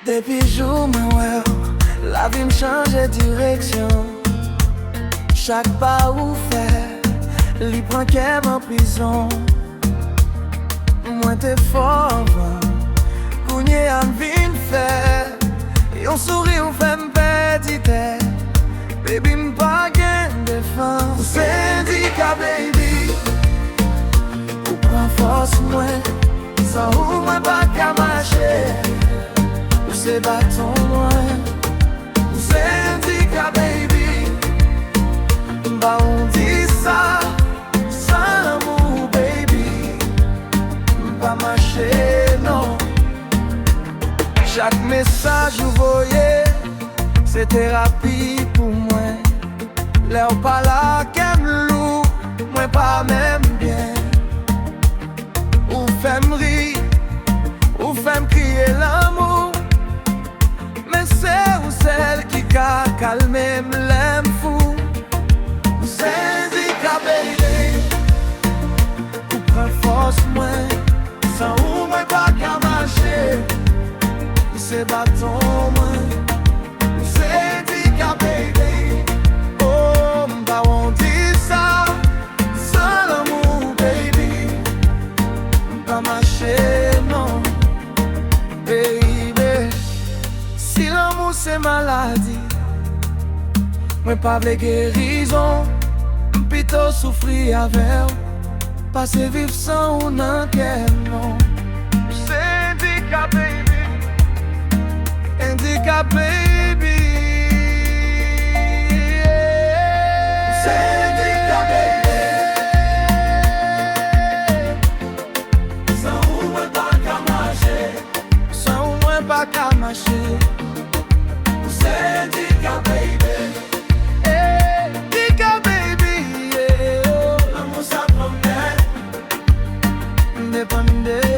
Depuis jour ouais, la vie me change de direction. Chaque pas ou fait, li prend qu'elle en prison. Moi t'es fort, kounye an vin fait. Et on sourit, on fait m'petite. Baby m'pa gen défense. Ou syndicat baby, ou prend force moi. Sans ou moi pas qu'à marcher. Ou c'est bâton moi. Ou syndicat baby, bah on dit ça. Sans l'amour baby, pas marcher non. Chaque message vous voyez, c'est thérapie pour moi. L'air pas là qu'aime loup, moi pas même bien. Ou fait rire, ou fait crier l'amour. Mais c'est ou celle qui a calmé l'aime fou. Ou syndicat baby, ou prend force moi. Sans ou moi pas qu'à marcher. C'est bâton moi. Syndicat baby, oh bah on dit ça. Sans l'amour baby, pas marcher non. Baby, si l'amour c'est maladie, moi pas de guérison. Plutôt souffrir avec, passer vivre sans ou non qu'elle non. Syndicat baby, Syndicat baby, Syndicat baby. Sans ou moi pas qu'à marcher. Sans ou moi pas qu'à marcher. Syndicat baby, Syndicat baby. L'amour ça promet. Dépendait.